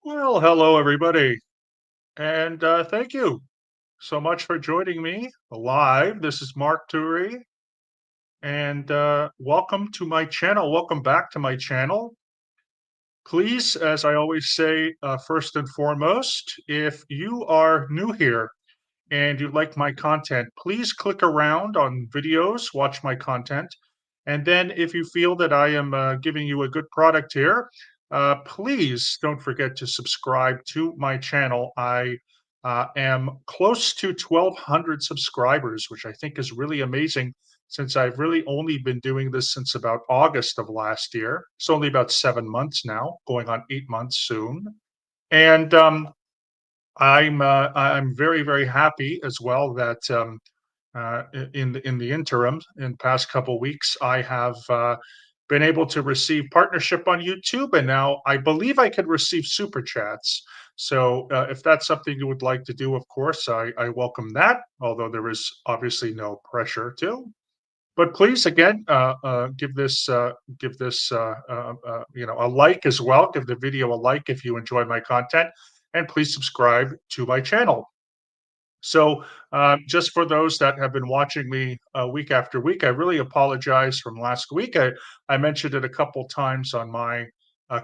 Well, hello, everybody, and thank you so much for joining me live. This is Mark Turi, and welcome to my channel. Welcome back to my channel. Please, as I always say, first and foremost, if you are new here and you like my content, please click around on videos, watch my content. And then if you feel that I am giving you a good product here, please don't forget to subscribe to my channel. I am close to 1,200 subscribers, which I think is really amazing since I've really only been doing this since about August of last year. It's only about 7 months now, going on 8 months soon. And I'm very, very happy as well that in the interim, in past couple weeks, I have been able to receive partnership on YouTube, and now I believe I could receive super chats. So if that's something you would like to do, of course, I welcome that. Although there is obviously no pressure to. But please, again, give this a like as well. Give the video a like if you enjoy my content, and please subscribe to my channel. So, just for those that have been watching me week after week, I really apologize from last week. I mentioned it a couple times on my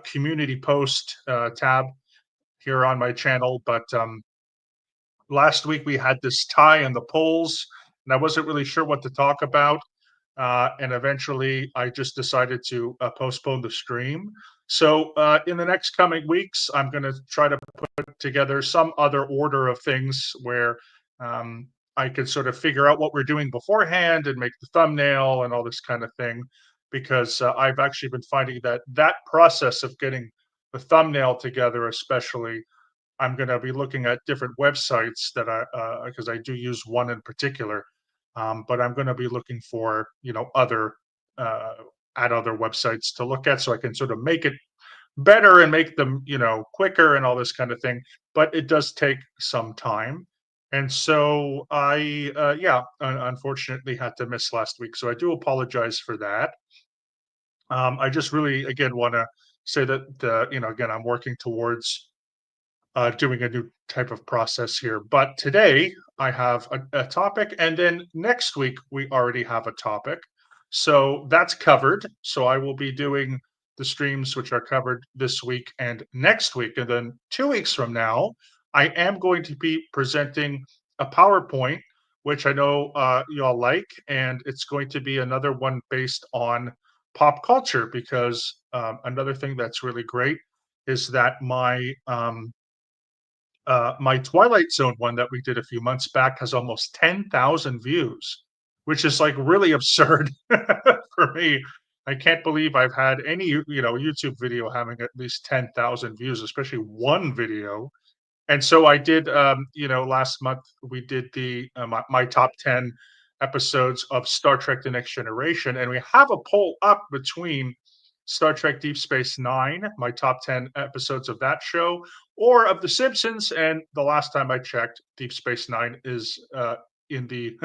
community post tab here on my channel, but last week we had this tie in the polls, and I wasn't really sure what to talk about. And eventually, I just decided to postpone the stream. So, in the next coming weeks, I'm going to try to put together some other order of things where I could sort of figure out what we're doing beforehand and make the thumbnail and all this kind of thing. Because I've actually been finding that that process of getting the thumbnail together, especially, I'm going to be looking at different websites that because I do use one in particular, but I'm going to be looking for other uh, at other websites to look at so I can sort of make it better and make them quicker and all this kind of thing. But it does take some time, and so I yeah, unfortunately had to miss last week. So I do apologize for that. I just really again want to say that again I'm working towards doing a new type of process here. But today I have a topic, and then next week we already have a topic. So that's covered. So I will be doing the streams which are covered this week and next week. And then 2 weeks from now, I am going to be presenting a PowerPoint, which I know y'all like. And it's going to be another one based on pop culture because another thing that's really great is that my Twilight Zone one that we did a few months back has almost 10,000 views, which is like really absurd for me. I can't believe I've had any, YouTube video having at least 10,000 views, especially one video. And so I did, last month we did my top 10 episodes of Star Trek: The Next Generation, and we have a poll up between Star Trek Deep Space Nine, my top 10 episodes of that show, or of The Simpsons. And the last time I checked, Deep Space Nine is in the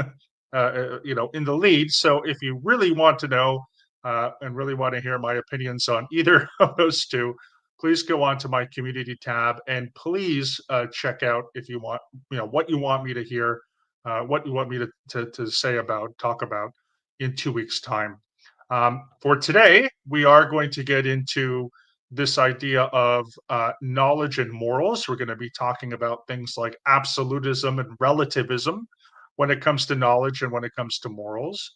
in the lead. So if you really want to know and really want to hear my opinions on either of those two, please go on to my community tab and please check out if you want, what you want me to hear, what you want me to say about, talk about in 2 weeks' time. For today, we are going to get into this idea of knowledge and morals. We're going to be talking about things like absolutism and relativism when it comes to knowledge and when it comes to morals.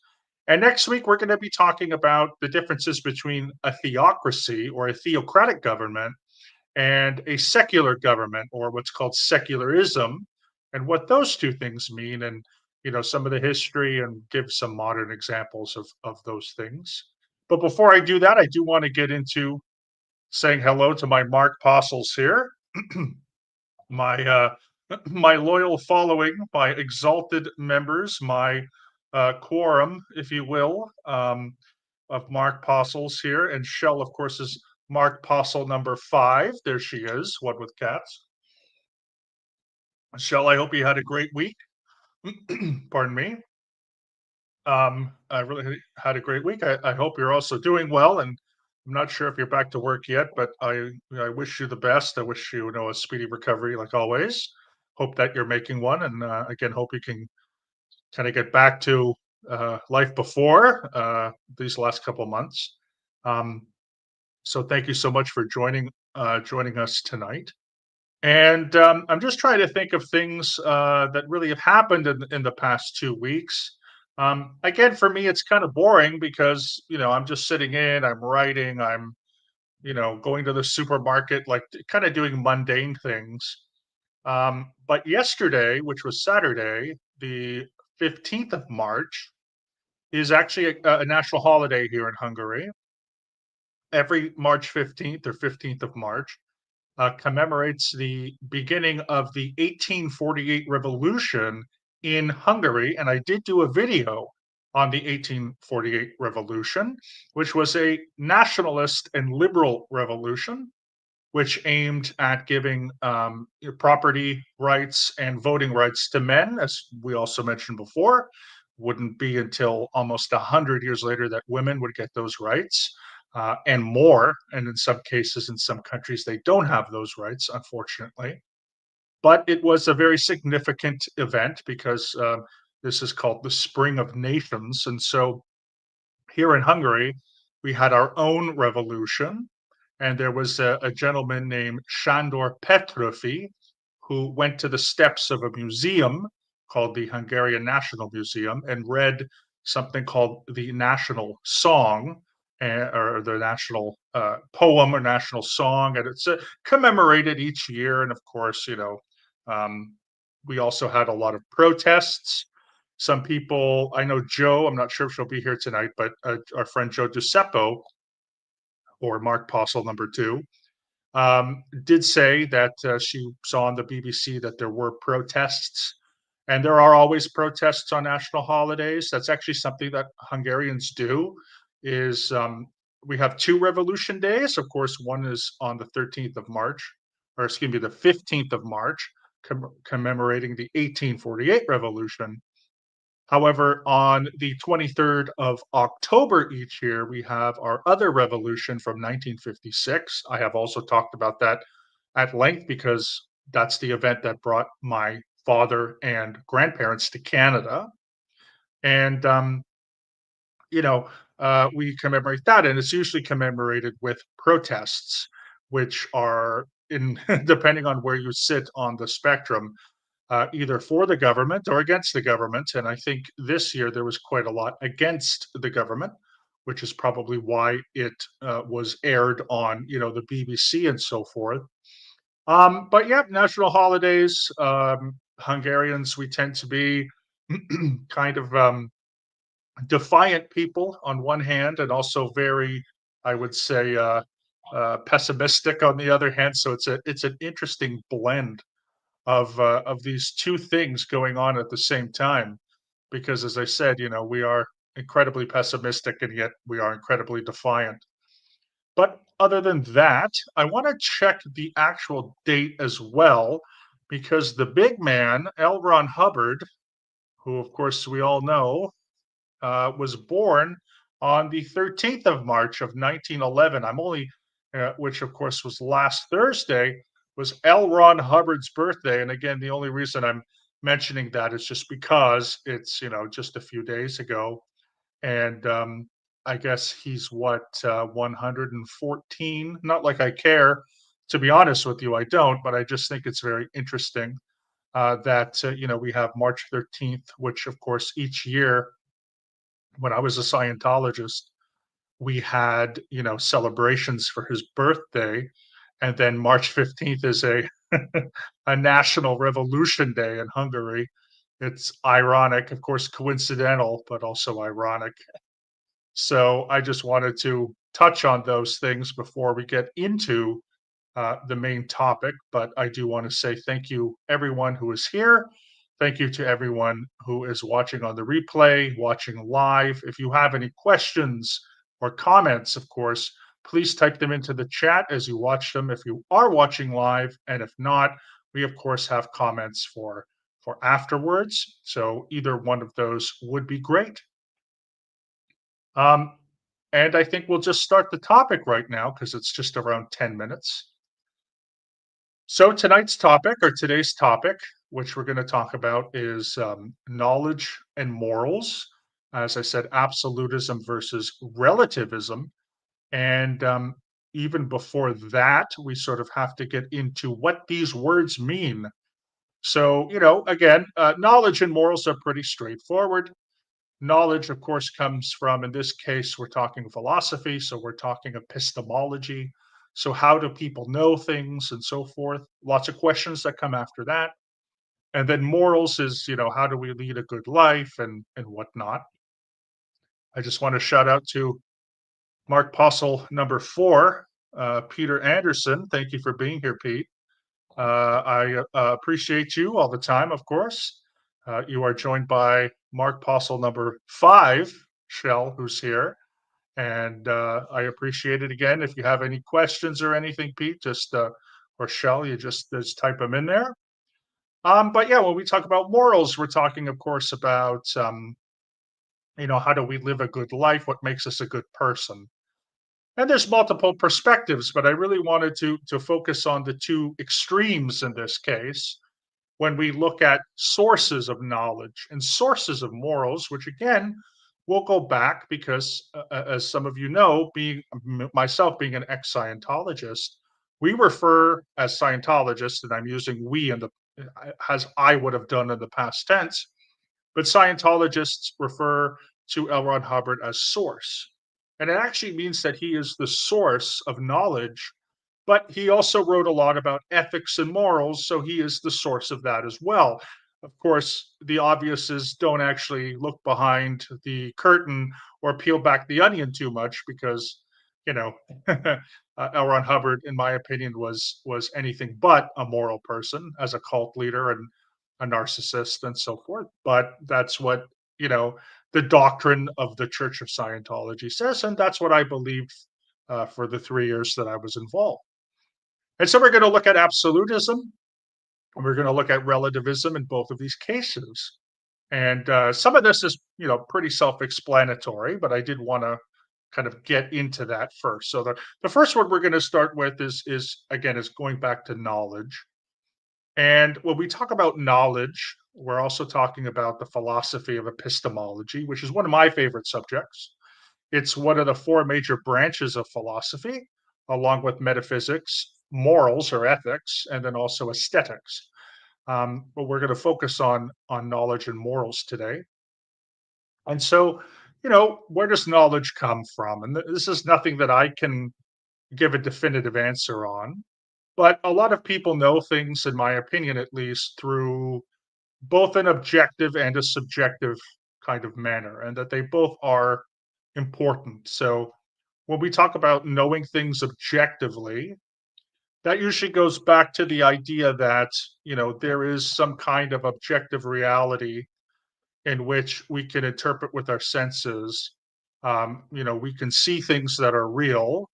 And next week, we're going to be talking about the differences between a theocracy or a theocratic government and a secular government or what's called secularism and what those two things mean and some of the history and give some modern examples of those things. But before I do that, I do want to get into saying hello to my Mark Apostles here, my my loyal following, my exalted members, my quorum, if you will, of Mark Apostles here. And Shell, of course, is Mark Apostle number 5. There she is, one with cats. Shell, I hope you had a great week. Pardon me. I really had a great week. I hope you're also doing well and I'm not sure if you're back to work yet, but I wish you the best. I wish you, a speedy recovery, like always. Hope that you're making one, and again, hope you can kind of get back to life before these last couple months. Um, so, thank you so much for joining us tonight. And I'm just trying to think of things that really have happened in the past 2 weeks. Again, for me, it's kind of boring because I'm just sitting in, I'm writing, I'm going to the supermarket, like kind of doing mundane things. But yesterday, which was Saturday, the 15th of March, is actually a national holiday here in Hungary. Every March 15th or 15th of March commemorates the beginning of the 1848 revolution in Hungary. And I did do a video on the 1848 revolution, which was a nationalist and liberal revolution which aimed at giving property rights and voting rights to men, as we also mentioned before. Wouldn't be until almost 100 years later that women would get those rights and more. And in some cases, in some countries, they don't have those rights, unfortunately. But it was a very significant event because this is called the Spring of Nations. And so here in Hungary, we had our own revolution, and there was a gentleman named Sándor Petőfi who went to the steps of a museum called the Hungarian National Museum and read something called the national song or the national poem or national song, and it's commemorated each year. And of course, um, we also had a lot of protests. Some people, I know Joe, I'm not sure if she'll be here tonight, but our friend Joe Giuseppo, or Mark Postle number two, did say that she saw on the BBC that there were protests, and there are always protests on national holidays. That's actually something that Hungarians do. Is We have two revolution days. Of course, one is on the 13th of March, or excuse me, the 15th of March, commemorating the 1848 revolution. However, on the 23rd of October each year, we have our other revolution from 1956. I have also talked about that at length because that's the event that brought my father and grandparents to Canada. And, you know, we commemorate that, and it's usually commemorated with protests, which are in depending on where you sit on the spectrum, either for the government or against the government. And I think this year there was quite a lot against the government, which is probably why it was aired on, the BBC and so forth. But yeah, national holidays. Hungarians, we tend to be kind of defiant people on one hand, and also very, I would say, pessimistic on the other hand. So it's an interesting blend of these two things going on at the same time. Because as I said, we are incredibly pessimistic and yet we are incredibly defiant. But other than that, I want to check the actual date as well, because the big man, L. Ron Hubbard, who of course we all know, was born on the 13th of March of 1911. Which of course was last Thursday, was L. Ron Hubbard's birthday. And again, the only reason I'm mentioning that is just because it's, just a few days ago. And I guess he's 114. Not like I care, to be honest with you, I don't, but I just think it's very interesting that, we have March 13th, which of course each year when I was a Scientologist, we had, celebrations for his birthday. And then March 15th is a a national revolution day in Hungary. It's ironic, of course, coincidental, but also ironic. So I just wanted to touch on those things before we get into the main topic. But I do want to say thank you, everyone who is here. Thank you to everyone who is watching on the replay, watching live. If you have any questions or comments, of course, please type them into the chat as you watch them if you are watching live. And if not, we of course have comments for afterwards. So either one of those would be great. Um, And I think we'll just start the topic right now because it's just around 10 minutes. So, today's topic, which we're going to talk about, is knowledge and morals. As I said, absolutism versus relativism. And even before that, we sort of have to get into what these words mean. So, again, knowledge and morals are pretty straightforward. Knowledge, of course, comes from, in this case, we're talking philosophy, so we're talking epistemology. So, how do people know things and so forth? Lots of questions that come after that. And then morals is, how do we lead a good life and whatnot. I just want to shout out to Mark Postle number 4, Peter Anderson. Thank you for being here, Pete. I appreciate you all the time, of course. You are joined by Mark Postle number 5, Shell, who's here. And I appreciate it again. If you have any questions or anything, Pete, or Shell, you just type them in there. But yeah, when we talk about morals, we're talking, of course, about, how do we live a good life? What makes us a good person? And there's multiple perspectives, but I really wanted to focus on the two extremes in this case when we look at sources of knowledge and sources of morals, which again, we'll go back because, as some of you know, myself being an ex Scientologist, we refer as Scientologists, and I'm using we in the as I would have done in the past tense, but Scientologists refer to L. Ron Hubbard as source. And it actually means that he is the source of knowledge, but he also wrote a lot about ethics and morals, so he is the source of that as well. Of course, the obvious is don't actually look behind the curtain or peel back the onion too much because, you know, L. Ron Hubbard, in my opinion, was anything but a moral person as a cult leader and a narcissist and so forth. But that's what, you know, the doctrine of the Church of Scientology says, and that's what I believed for the 3 years that I was involved. And so we're going to look at absolutism, and we're going to look at relativism in both of these cases. And some of this is, pretty self-explanatory, but I did want to kind of get into that first. So the first one we're going to start with is again is going back to knowledge. And when we talk about knowledge, we're also talking about the philosophy of epistemology, which is one of my favorite subjects. It's one of the four major branches of philosophy, along with metaphysics, morals or ethics, and then also aesthetics. But we're going to focus on knowledge and morals today. And so, where does knowledge come from? And this is nothing that I can give a definitive answer on. But a lot of people know things, in my opinion at least, through both an objective and a subjective kind of manner, and that they both are important. So when we talk about knowing things objectively, that usually goes back to the idea that, there is some kind of objective reality in which we can interpret with our senses. We can see things that are real.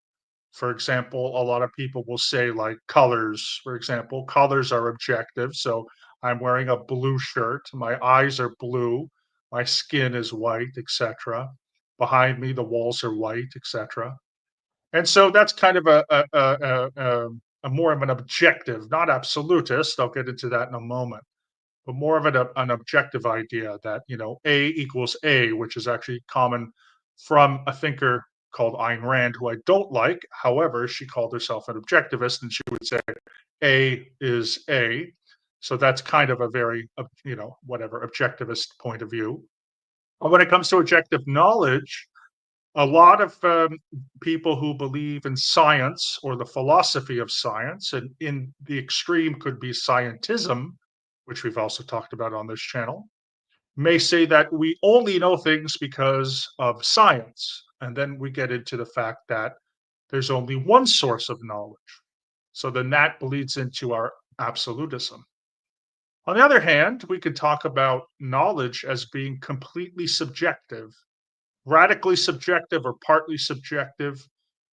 For example, a lot of people will say, like, colors, for example, colors are objective. So I'm wearing a blue shirt, my eyes are blue, my skin is white, etc. Behind me, the walls are white, etc. And so that's kind of a more of an objective, not absolutist. I'll get into that in a moment, but more of an objective idea that, A equals A, which is actually common from a thinker called Ayn Rand, who I don't like. However, she called herself an objectivist, and she would say A is A. So that's kind of a very, whatever, objectivist point of view. But when it comes to objective knowledge, a lot of people who believe in science or the philosophy of science, and in the extreme could be scientism, which we've also talked about on this channel, may say that we only know things because of science. And then we get into the fact that there's only one source of knowledge. So then that bleeds into our absolutism. On the other hand, we could talk about knowledge as being completely subjective, radically subjective or partly subjective,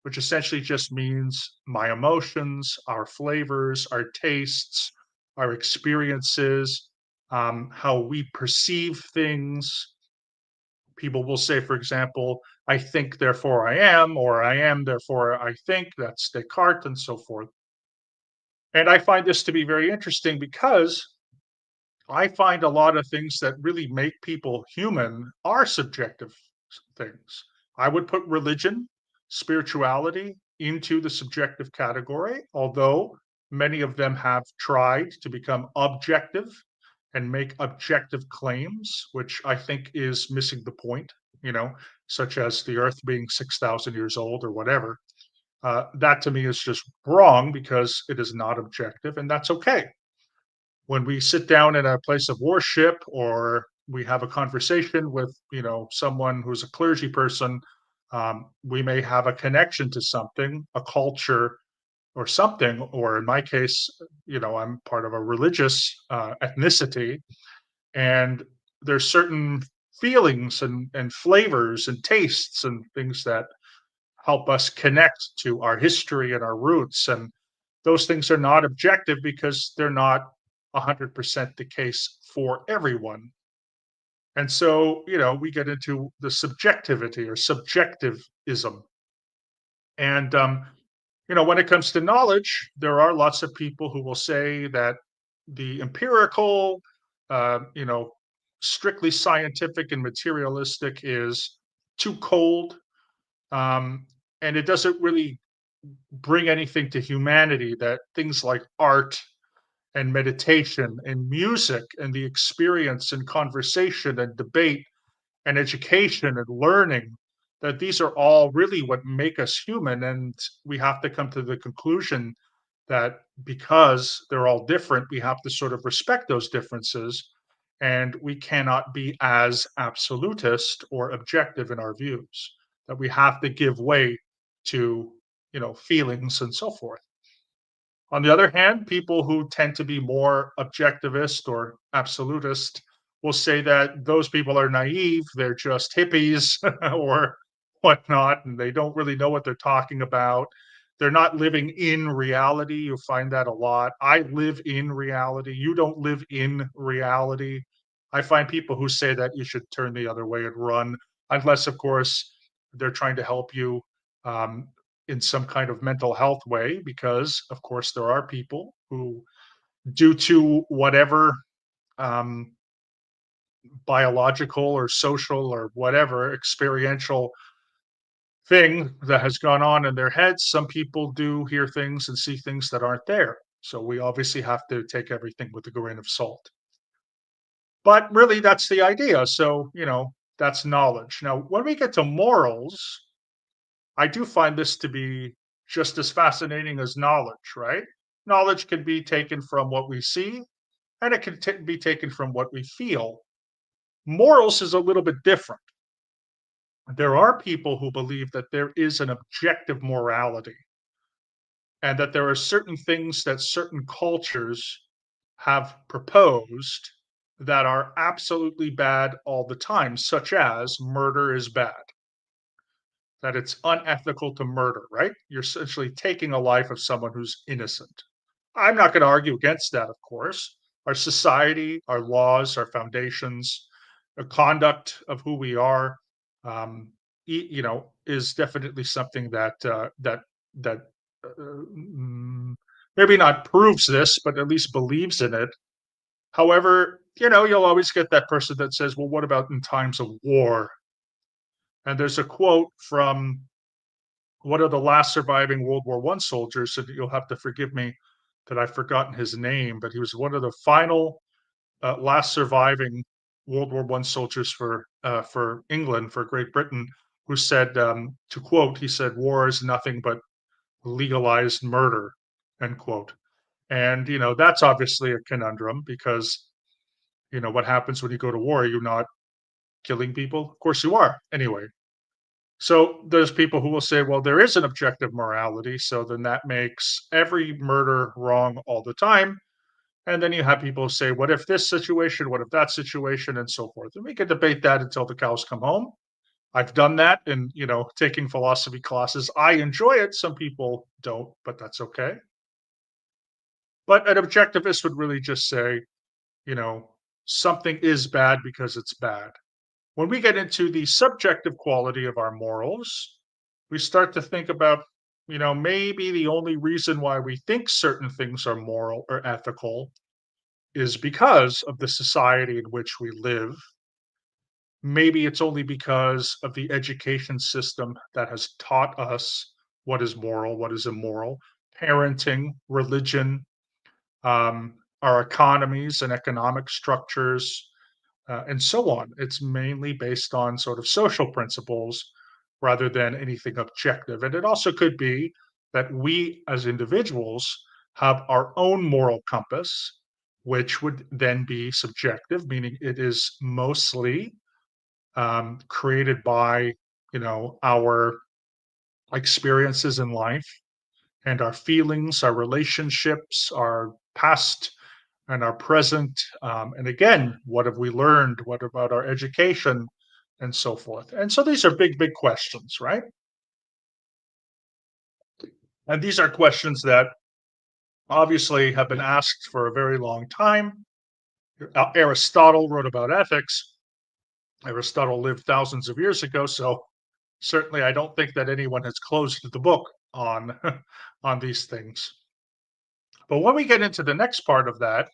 which essentially just means my emotions, our flavors, our tastes, our experiences, how we perceive things. People will say, for example, I think, therefore I am, or I am, therefore I think. That's Descartes and so forth. And I find this to be very interesting because I find a lot of things that really make people human are subjective things. I would put religion, spirituality into the subjective category, although many of them have tried to become objective and make objective claims, which I think is missing the point, you know, such as the earth being 6,000 years old or whatever. That to me is just wrong because it is not objective, and that's okay. When we sit down in a place of worship or we have a conversation with, someone who's a clergy person, we may have a connection to something, a culture or something, or in my case, I'm part of a religious ethnicity, and there's certain feelings and flavors and tastes and things that help us connect to our history and our roots. And those things are not objective because they're not 100% the case for everyone. And so, we get into the subjectivity or subjectivism. And, when it comes to knowledge, there are lots of people who will say that the empirical, you know, strictly scientific and materialistic is too cold, um, and it doesn't really bring anything to humanity, that things like art and meditation and music and the experience and conversation and debate and education and learning, that these are all really what make us human. And we have to come to the conclusion that because they're all different, we have to sort of respect those differences, and we cannot be as absolutist or objective in our views, that we have to give way to feelings and so forth. On the other hand, people who tend to be more objectivist or absolutist will say that those people are naive, they're just hippies or whatnot, and they don't really know what they're talking about. They're not living in reality. You find that a lot. I live in reality. You don't live in reality. I find people who say that you should turn the other way and run, unless, of course, they're trying to help you um, in some kind of mental health way, because of course there are people who, due to whatever um, biological or social or whatever experiential thing that has gone on in their heads, some people do hear things and see things that aren't there. So we obviously have to take everything with a grain of salt. But really, that's the idea. So, that's knowledge. Now, when we get to morals, I do find this to be just as fascinating as knowledge, right? Knowledge can be taken from what we see, and it can be taken from what we feel. Morals is a little bit different. There are people who believe that there is an objective morality, and that there are certain things that certain cultures have proposed that are absolutely bad all the time, such as murder is bad, that it's unethical to murder, right? You're essentially taking a life of someone who's innocent. I'm not going to argue against that, of course. Our society, our laws, our foundations, the conduct of who we are, is definitely something that mm, maybe not proves this, but at least believes in it. However, you'll always get that person that says, "Well, what about in times of war?" And there's a quote from one of the last surviving World War One soldiers, and you'll have to forgive me that I've forgotten his name, but he was one of the final last surviving World War One soldiers for England, for Great Britain, who said, to quote, he said, "War is nothing but legalized murder," end quote. And that's obviously a conundrum because what happens when you go to war? You're not killing people, of course you are. Anyway, so there's people who will say, well, there is an objective morality, so then that makes every murder wrong all the time. And then you have people say, what if this situation, what if that situation, and so forth. And we can debate that until the cows come home. I've done that in, taking philosophy classes. I enjoy it. Some people don't, but that's okay. But an objectivist would really just say, you know, something is bad because it's bad. When we get into the subjective quality of our morals, we start to think about, maybe the only reason why we think certain things are moral or ethical is because of the society in which we live. Maybe it's only because of the education system that has taught us what is moral, what is immoral, parenting, religion, our economies and economic structures, and so on. It's mainly based on sort of social principles rather than anything objective. And it also could be that we as individuals have our own moral compass, which would then be subjective, meaning it is mostly created by, our experiences in life and our feelings, our relationships, our past and our present. And again, what have we learned? What about our education and so forth? And so these are big, big questions, right? And these are questions that obviously have been asked for a very long time. Aristotle wrote about ethics. Aristotle lived thousands of years ago, so certainly I don't think that anyone has closed the book on on these things. But when we get into the next part of that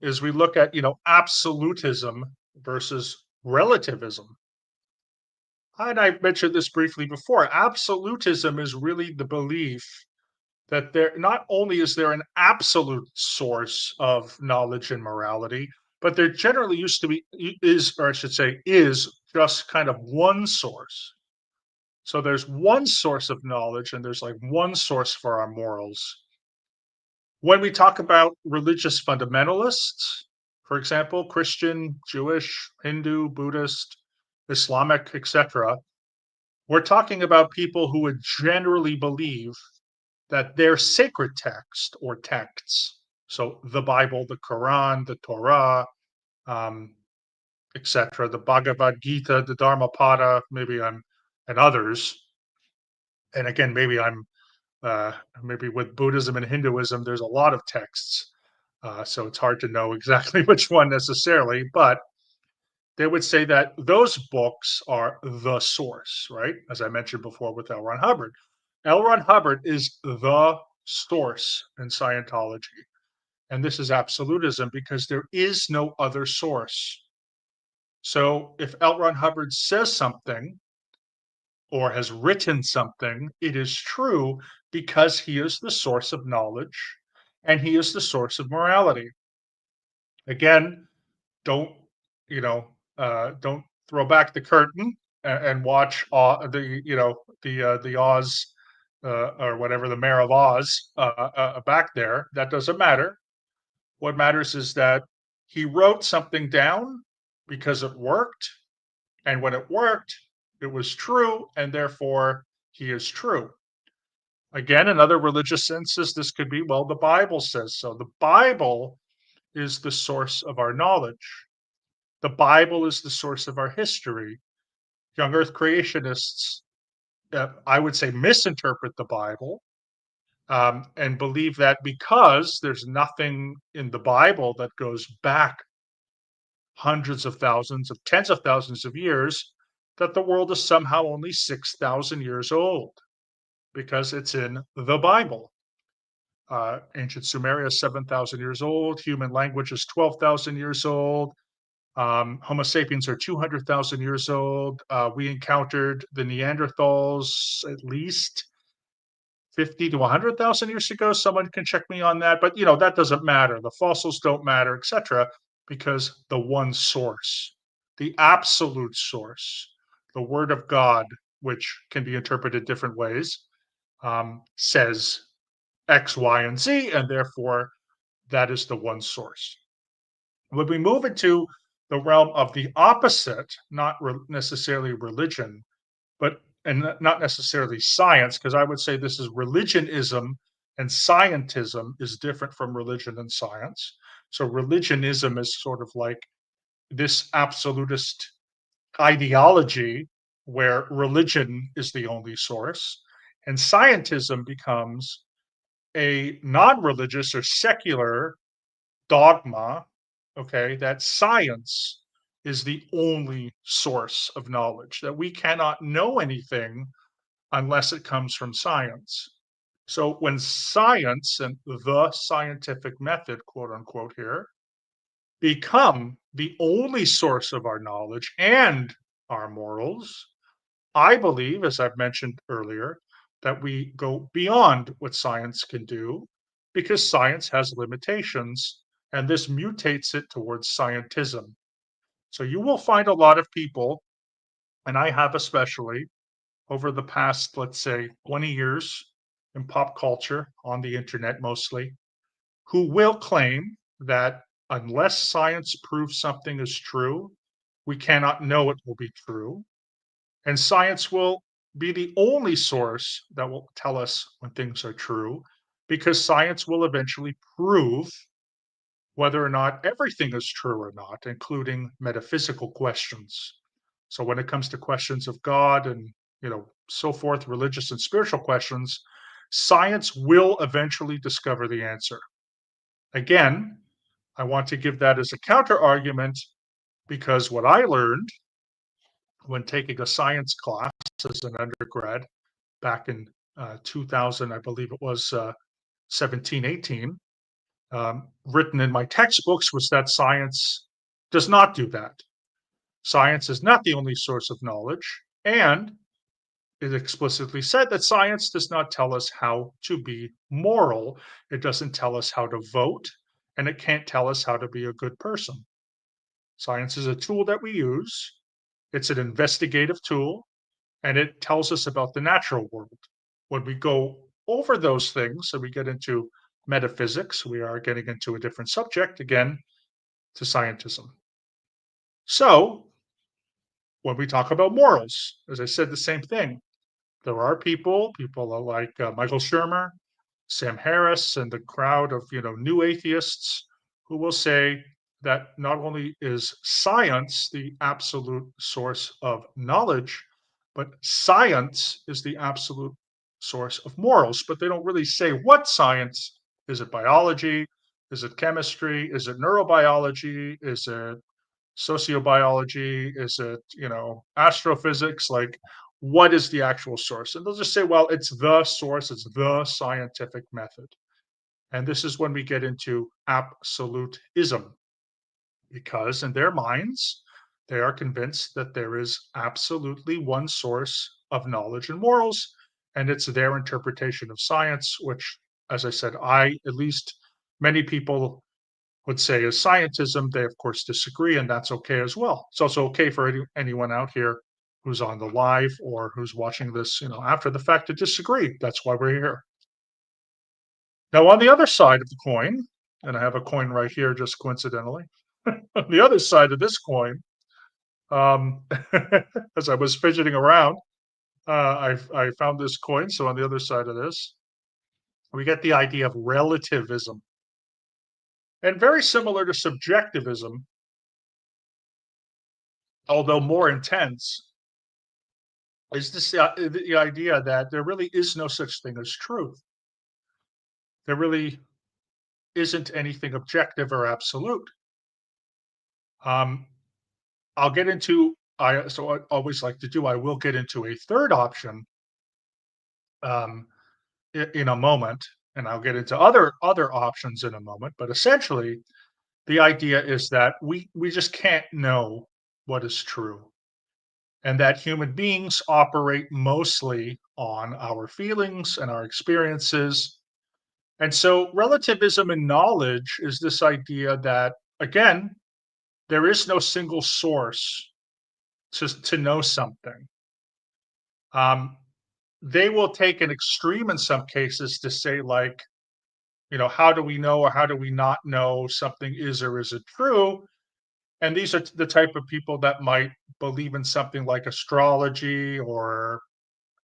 is we look at, absolutism versus relativism. And I mentioned this briefly before. Absolutism is really the belief that there not only is there an absolute source of knowledge and morality, but there generally used to be is, or I should say, is just kind of one source. So there's one source of knowledge, and there's like one source for our morals. When we talk about religious fundamentalists, for example, Christian, Jewish, Hindu, Buddhist, Islamic, etc., we're talking about people who would generally believe that their sacred text or texts, so the Bible, the Quran, the Torah, um, etc., the Bhagavad Gita, the Dharmapada, and others. And again, uh, maybe with Buddhism and Hinduism, there's a lot of texts. So it's hard to know exactly which one necessarily, but they would say that those books are the source, right? As I mentioned before with L. Ron Hubbard. L. Ron Hubbard is the source in Scientology. And this is absolutism because there is no other source. So if L. Ron Hubbard says something or has written something, it is true because he is the source of knowledge and he is the source of morality. Again, don't don't throw back the curtain and watch the Oz or whatever the mayor of Oz back there. That doesn't matter. What matters is that he wrote something down because it worked, and when it worked, it was true, and therefore he is true. Again, another religious sense is this could be, well, the Bible says so. The Bible is the source of our knowledge. The Bible is the source of our history. Young Earth creationists, I would say, misinterpret the Bible and believe that because there's nothing in the Bible that goes back hundreds of thousands of tens of thousands of years, that the world is somehow only 6,000 years old because it's in the Bible. Ancient Sumeria is 7,000 years old. Human language is 12,000 years old. Homo sapiens are 200,000 years old. We encountered the Neanderthals at least 50 to 100,000 years ago. Someone can check me on that, but that doesn't matter. The fossils don't matter, etc., because the one source, the absolute source, the Word of God, which can be interpreted different ways, says X, Y, and Z, and therefore that is the one source. When we move into the realm of the opposite, not necessarily religion, but and not necessarily science, because I would say this is religionism and scientism is different from religion and science. So religionism is sort of like this absolutist ideology where religion is the only source, and scientism becomes a non-religious or secular dogma, okay, that science is the only source of knowledge, that we cannot know anything unless it comes from science. So when science and the scientific method, quote unquote, here become the only source of our knowledge and our morals, I believe, as I've mentioned earlier, that we go beyond what science can do because science has limitations and this mutates it towards scientism. So you will find a lot of people, and I have especially over the past, let's say, 20 years in pop culture, on the internet mostly, who will claim that unless science proves something is true, we cannot know it will be true. And science will be the only source that will tell us when things are true, because science will eventually prove whether or not everything is true or not, including metaphysical questions. So when it comes to questions of God and so forth, religious and spiritual questions, science will eventually discover the answer. Again, I want to give that as a counter argument because what I learned when taking a science class as an undergrad back in 2000, I believe it was 17, 18, written in my textbooks was that science does not do that. Science is not the only source of knowledge, and it explicitly said that science does not tell us how to be moral. It doesn't tell us how to vote, and it can't tell us how to be a good person. Science is a tool that we use. It's an investigative tool, and it tells us about the natural world. When we go over those things and we get into metaphysics, we are getting into a different subject again to scientism. So, when we talk about morals, as I said, the same thing. There are people like Michael Shermer, Sam Harris, and the crowd of new atheists who will say that not only is science the absolute source of knowledge, but science is the absolute source of morals. But they don't really say what science. Is it biology? Is it chemistry? Is it neurobiology? Is it sociobiology? Is it, astrophysics? Like, what is the actual source? And they'll just say, well, it's the source, it's the scientific method. And this is when we get into absolutism, because in their minds, they are convinced that there is absolutely one source of knowledge and morals, and it's their interpretation of science, which, as I said, at least many people would say is scientism. They, of course, disagree, and that's okay as well. It's also okay for anyone out here who's on the live or who's watching this, after the fact to disagree. That's why we're here. Now, on the other side of the coin, and I have a coin right here, just coincidentally, on the other side of this coin, um, as I was fidgeting around, I found this coin. So on the other side of this, we get the idea of relativism, and very similar to subjectivism, although more intense, is the idea that there really is no such thing as truth. There really isn't anything objective or absolute. Um, I'll get into so I always like to do. I will get into a third option um, in a moment, and I'll get into other options in a moment. But essentially, the idea is that we just can't know what is true, and that human beings operate mostly on our feelings and our experiences. And so relativism in knowledge is this idea that, again, there is no single source to know something. Um, they will take an extreme in some cases to say, like, how do we know or how do we not know something is or isn't true? And these are the type of people that might believe in something like astrology or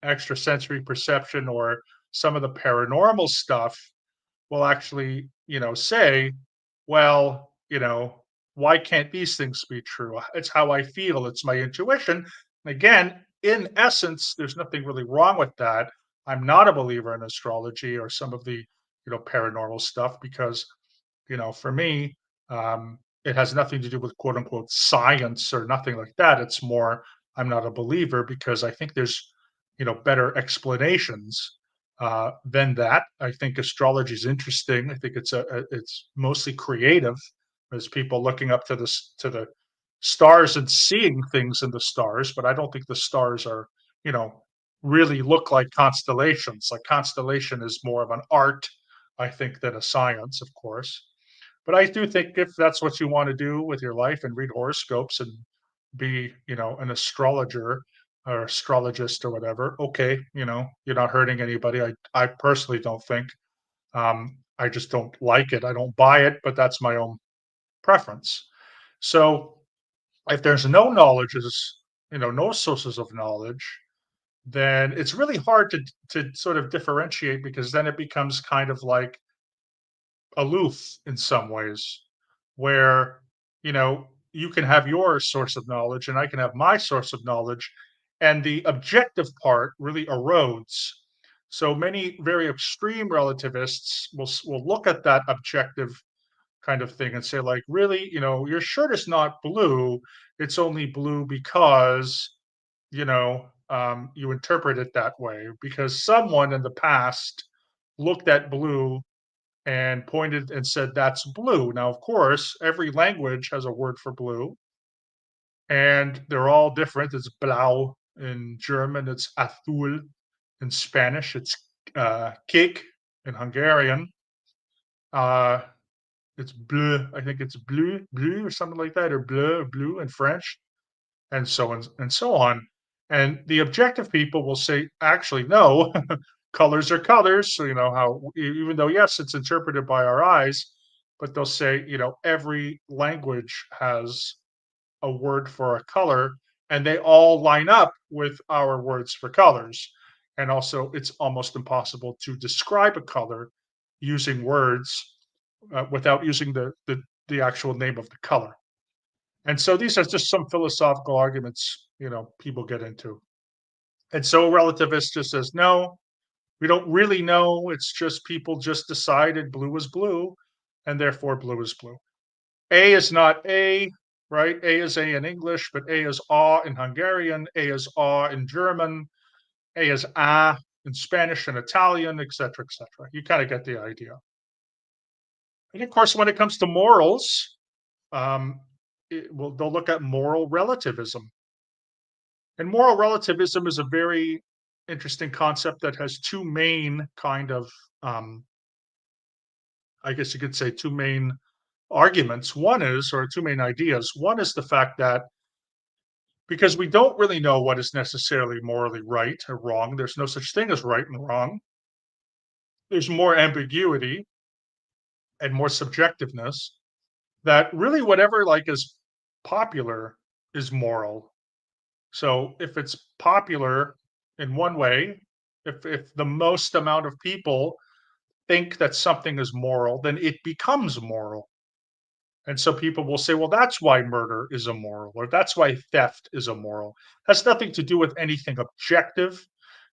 extrasensory perception or some of the paranormal stuff will actually, say, well, why can't these things be true? It's how I feel, it's my intuition. Again, in essence, there's nothing really wrong with that. I'm not a believer in astrology or some of the, paranormal stuff because, for me, it has nothing to do with quote unquote science or nothing like that. It's more, I'm not a believer because I think there's, better explanations than that. I think astrology is interesting. I think it's mostly creative. There's people looking up to the stars and seeing things in the stars, but I don't think the stars are, you know, really look like constellations. Like constellation is more of an art, I think, than a science, of course. But I do think if that's what you want to do with your life and read horoscopes and be, an astrologer or astrologist or whatever, okay, you're not hurting anybody. I personally don't think. I just don't like it. I don't buy it, but that's my own preference. So if there's no knowledges, no sources of knowledge, then it's really hard to sort of differentiate because then it becomes kind of like aloof in some ways, where you can have your source of knowledge and I can have my source of knowledge, and the objective part really erodes. So many very extreme relativists will look at that objective kind of thing and say, like, really, your shirt is not blue, it's only blue because you interpret it that way because someone in the past looked at blue and pointed and said, "That's blue." Now, of course, every language has a word for blue, and they're all different. It's blau in German, it's azul in Spanish, it's kék in Hungarian, uh, it's bleu, I think it's bleu or something like that, or bleu in French, and so on and so on. And the objective people will say, actually, no, colors are colors. So, how, even though, yes, it's interpreted by our eyes, but they'll say, every language has a word for a color and they all line up with our words for colors. And also, it's almost impossible to describe a color using words without using the actual name of the color. And so these are just some philosophical arguments, people get into. And so a relativist just says, no, we don't really know. It's just people just decided blue is blue, and therefore blue is blue. A is not A, right? A is A in English, but A is A in Hungarian, A is A in German, A is A in Spanish and Italian, et cetera, et cetera. You kind of get the idea. And of course, when it comes to morals, um, they'll look at moral relativism. And moral relativism is a very interesting concept that has two main kind of, I guess you could say, two main arguments. One is, or two main ideas. One is the fact that because we don't really know what is necessarily morally right or wrong, there's no such thing as right and wrong. There's more ambiguity and more subjectiveness that really whatever like is popular is moral. So if it's popular in one way, if the most amount of people think that something is moral, then it becomes moral. And so people will say, well, that's why murder is immoral, or that's why theft is immoral. Has nothing to do with anything objective.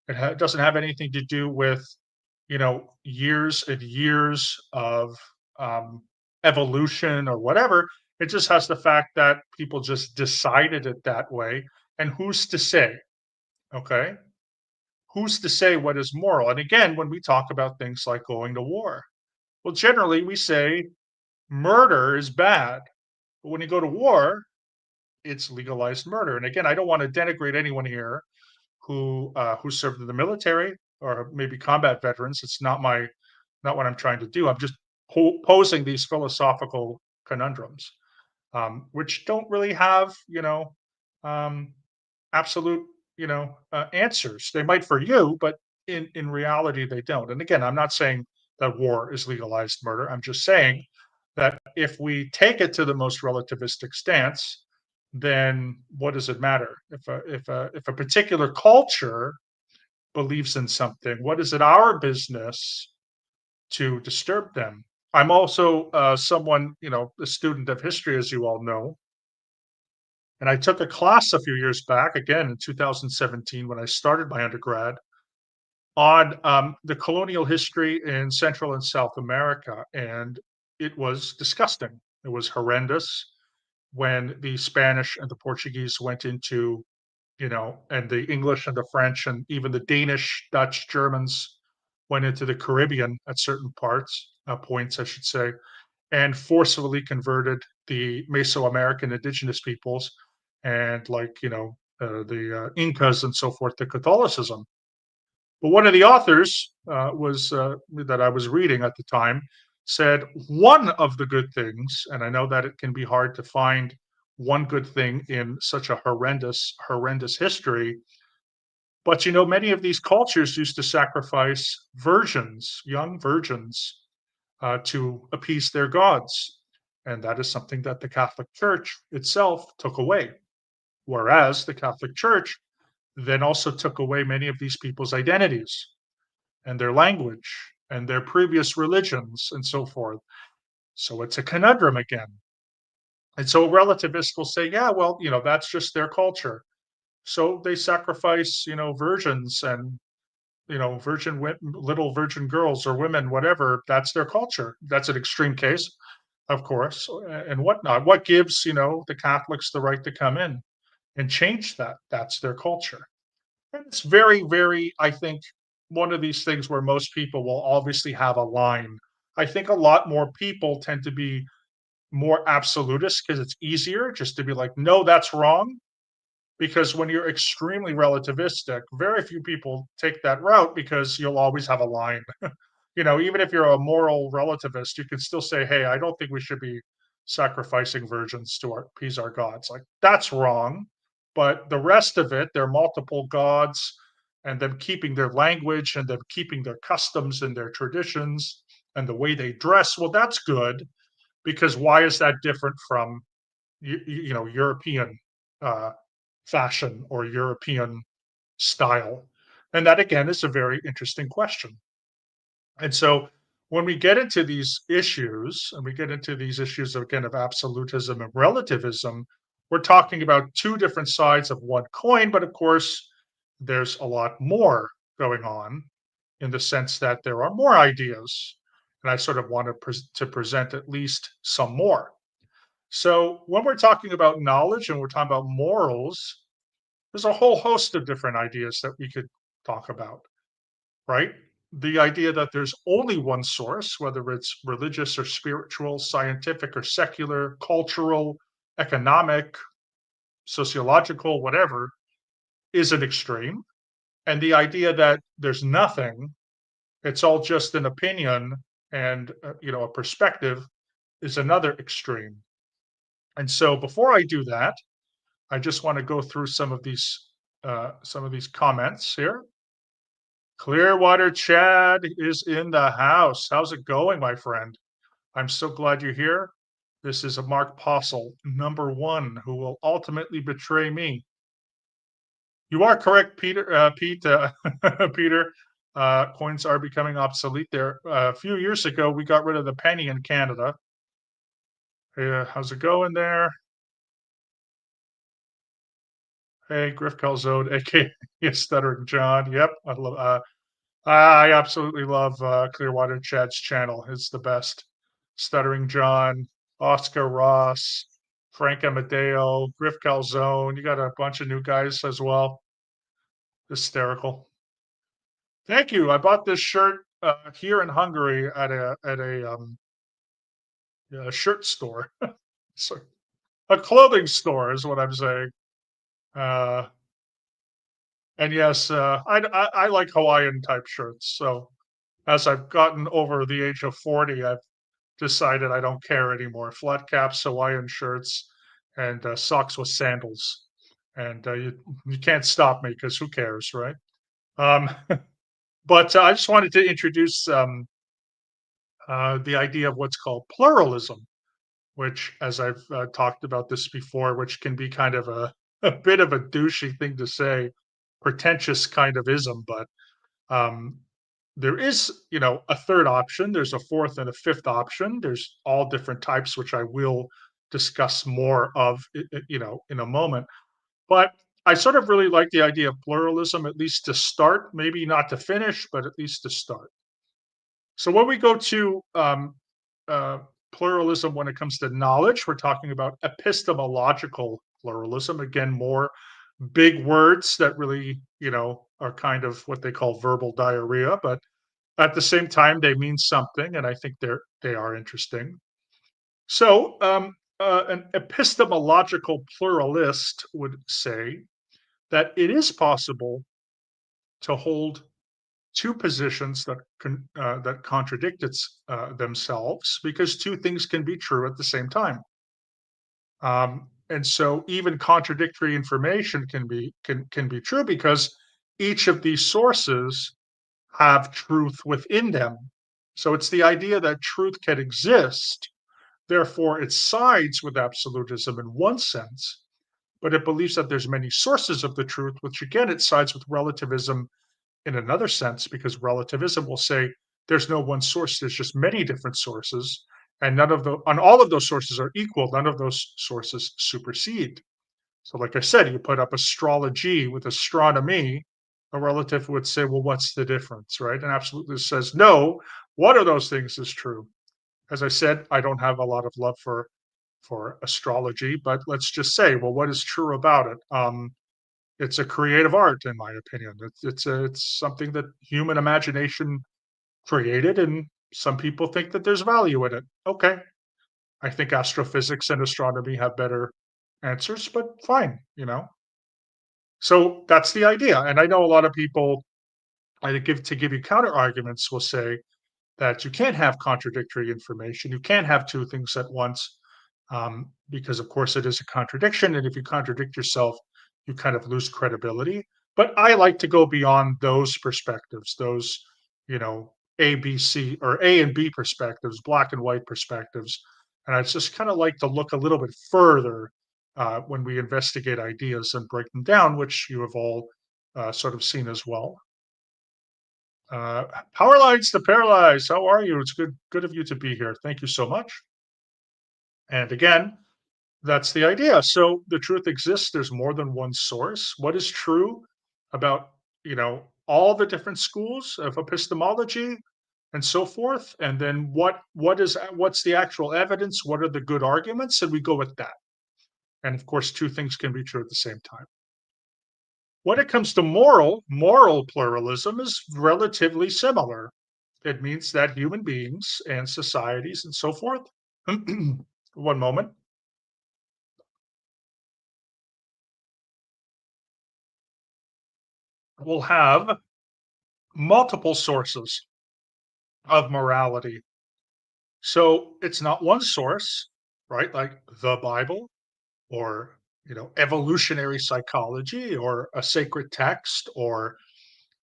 It doesn't have anything to do with, years and years of um, evolution or whatever. It just has the fact that people just decided it that way. And who's to say? Okay. Who's to say what is moral? And again, when we talk about things like going to war, well, generally we say murder is bad. But when you go to war, it's legalized murder. And again, I don't want to denigrate anyone here who served in the military or maybe combat veterans. It's not what I'm trying to do. I'm just posing these philosophical conundrums, which don't really have um, absolute answers. They might for you, but in reality they don't. And again, I'm not saying that war is legalized murder. I'm just saying that if we take it to the most relativistic stance, then what does it matter if a particular culture believes in something? What is it our business to disturb them? I'm also someone, a student of history, as you all know, and I took a class a few years back, again in 2017 when I started my undergrad, on the colonial history in Central and South America, and it was disgusting. It was horrendous when the Spanish and the Portuguese went into, and the English and the French and even the Danish, Dutch, Germans went into the Caribbean at certain points, I should say, and forcibly converted the Mesoamerican indigenous peoples and the Incas and so forth to Catholicism. But one of the authors was that I was reading at the time said one of the good things, and I know that it can be hard to find one good thing in such a horrendous history, but many of these cultures used to sacrifice virgins, young virgins, to appease their gods. And that is something that the Catholic Church itself took away. Whereas the Catholic Church then also took away many of these people's identities and their language and their previous religions and so forth. So it's a conundrum again. And so relativists will say, yeah, well, that's just their culture. So they sacrifice, virgins and little virgin girls or women, whatever. That's their culture. That's an extreme case, of course, and whatnot. What gives the Catholics the right to come in and change that? That's their culture, and it's very, very. I think one of these things where most people will obviously have a line. I think a lot more people tend to be more absolutist because it's easier just to be like, no, that's wrong, because when you're extremely relativistic, very few people take that route because you'll always have a line. Even if you're a moral relativist, you can still say, hey, I don't think we should be sacrificing virgins to appease our gods. Like, that's wrong. But the rest of it, their multiple gods and them keeping their language and them keeping their customs and their traditions and the way they dress, well, that's good, because why is that different from European uh, fashion or European style? And that again is a very interesting question. And so when we get into these issues, and we get into these issues again of absolutism and relativism, we're talking about two different sides of one coin, but of course, there's a lot more going on in the sense that there are more ideas. And I sort of want to present at least some more. So when we're talking about knowledge and we're talking about morals, there's a whole host of different ideas that we could talk about, right? The idea that there's only one source, whether it's religious or spiritual, scientific or secular, cultural, economic, sociological, whatever, is an extreme. And the idea that there's nothing, it's all just an opinion and a perspective, is another extreme. And so before I do that, I just want to go through some of these comments here. Clearwater Chad is in the house. How's it going, my friend? I'm so glad you're here. This is a Mark Possel, number one, who will ultimately betray me. You are correct, Peter. Pete, Peter. Coins are becoming obsolete. There, a few years ago, we got rid of the penny in Canada. How's it going there? Hey, Griff Calzone, aka Stuttering John. Yep, I absolutely love Clearwater Chad's channel. It's the best. Stuttering John, Oscar Ross, Frank Amadeo, Griff Calzone. You got a bunch of new guys as well. Hysterical. Thank you. I bought this shirt here in Hungary at a shirt store. So, a clothing store is what I'm saying. Uh, and yes, I like Hawaiian type shirts. So as I've gotten over the age of 40, I've decided I don't care anymore. Flat caps, Hawaiian shirts, and socks with sandals. And you can't stop me because who cares, right? Um, but I just wanted to introduce the idea of what's called pluralism, which, as I've talked about this before, which can be kind of a bit of a douchey thing to say, pretentious kind of ism, but um, there is, a third option. There's a fourth and a fifth option. There's all different types, which I will discuss more of, in a moment. But I sort of really like the idea of pluralism, at least to start, maybe not to finish, but at least to start. So when we go to pluralism when it comes to knowledge. We're talking about epistemological pluralism. Again, more big words that really, are kind of what they call verbal diarrhea, but at the same time, they mean something, and I think they are interesting. So, an epistemological pluralist would say that it is possible to hold two positions that contradict themselves, because two things can be true at the same time. And so even contradictory information can be true, because each of these sources have truth within them. So it's the idea that truth can exist. Therefore, it sides with absolutism in one sense, but it believes that there's many sources of the truth, which again it sides with relativism in another sense, because relativism will say there's no one source, there's just many different sources, and all of those sources are equal, none of those sources supersede. So like I said, you put up astrology with astronomy, a relative would say, well, what's the difference, right? And absolutist says, no, one of those things is true. As I said, I don't have a lot of love for astrology, but let's just say, well, what is true about it? It's a creative art, in my opinion. It's something that human imagination created, and some people think that there's value in it. Okay, I think astrophysics and astronomy have better answers, but fine, So that's the idea, and I know a lot of people, to give you counter arguments, will say that you can't have contradictory information. You can't have two things at once, because, of course, it is a contradiction. And if you contradict yourself, you kind of lose credibility. But I like to go beyond those perspectives, those, A, B, C, or A and B perspectives, black and white perspectives. And I just kind of like to look a little bit further when we investigate ideas and break them down, which you have all sort of seen as well. Uh, Power lines to paralyze. How are you? It's good of you to be here. Thank you so much. And again, that's the idea. So the truth exists. There's more than one source. What is true about all the different schools of epistemology and so forth? And then what's the actual evidence? What are the good arguments? And we go with that. And of course, two things can be true at the same time. When it comes to moral pluralism is relatively similar. It means that human beings and societies and so forth, one moment, will have multiple sources of morality. So it's not one source, right? Like the Bible, or evolutionary psychology, or a sacred text, or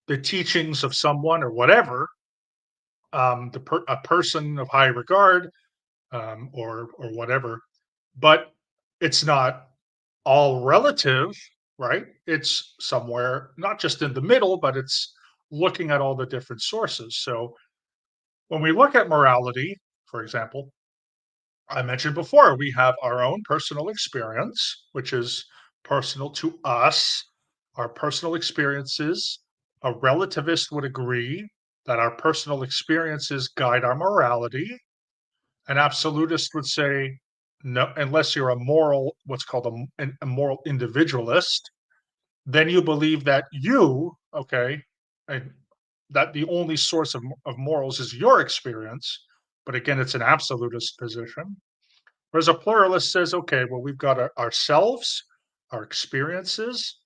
the teachings of someone, or whatever, a person of high regard, or whatever. But it's not all relative, right? It's somewhere not just in the middle, but it's looking at all the different sources. So when we look at morality, for example, I mentioned before, we have our own personal experience, which is personal to us, our personal experiences. A relativist would agree that our personal experiences guide our morality. An absolutist would say, no, unless you're what's called a moral individualist, then you believe that okay, and that the only source of morals is your experience. But again, it's an absolutist position. Whereas a pluralist says, okay, well, we've got ourselves, our experiences,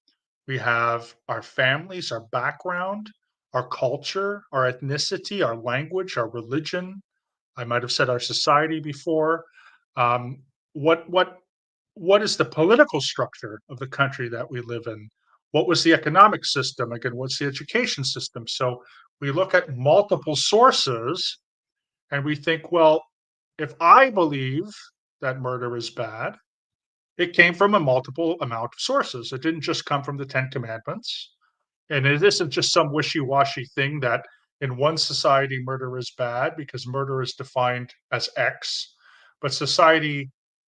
we have our families, our background, our culture, our ethnicity, our language, our religion. I might have said our society before. Um, what what what is the political structure of the country that we live in? What was the economic system? Again, what's the education system? So we look at multiple sources and we think, well, if I believe that murder is bad, it came from a multiple amount of sources. It didn't just come from the Ten Commandments. And it isn't just some wishy-washy thing that in one society murder is bad because murder is defined as X, but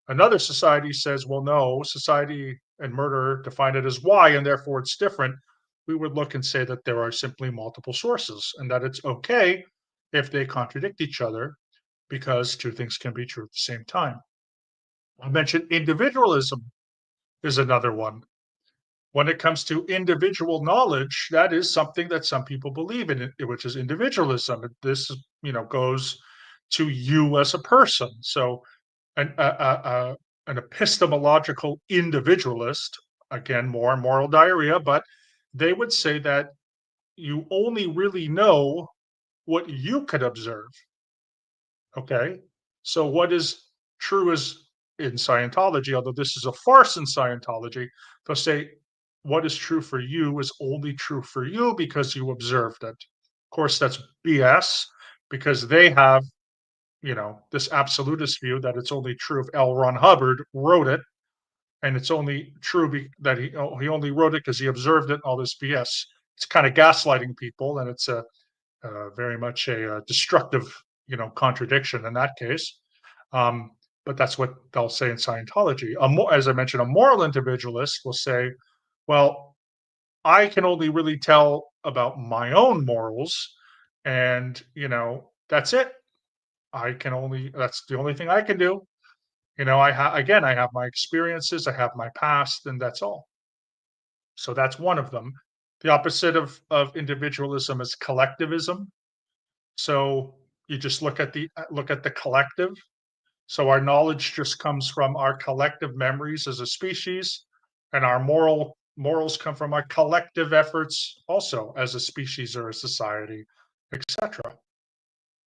another society says, well, no, society and murder define it as Y, and therefore it's different. We would look and say that there are simply multiple sources and that it's okay if they contradict each other. because two things can be true at the same time. I mentioned individualism is another one. When it comes to individual knowledge, that is something that some people believe in, which is individualism. This, goes to you as a person. So, an epistemological individualist, again, more moral diarrhea, but they would say that you only really know what you could observe. Okay. So, what is true is in Scientology, although this is a farce in Scientology, they'll say what is true for you is only true for you because you observed it. Of course, that's BS because they have, this absolutist view that it's only true if L. Ron Hubbard wrote it, and it's only true that he only wrote it because he observed it. All this BS. It's kind of gaslighting people, and it's a very much a, destructive, contradiction in that case. Um, but that's what they'll say in Scientology. As I mentioned, a moral individualist will say, "Well, I can only really tell about my own morals, and that's it. That's the only thing I can do. I have my experiences, I have my past, and that's all." So that's one of them. The opposite of individualism is collectivism. So you just look at the collective. So our knowledge just comes from our collective memories as a species, and our morals come from our collective efforts also as a species or a society, etc.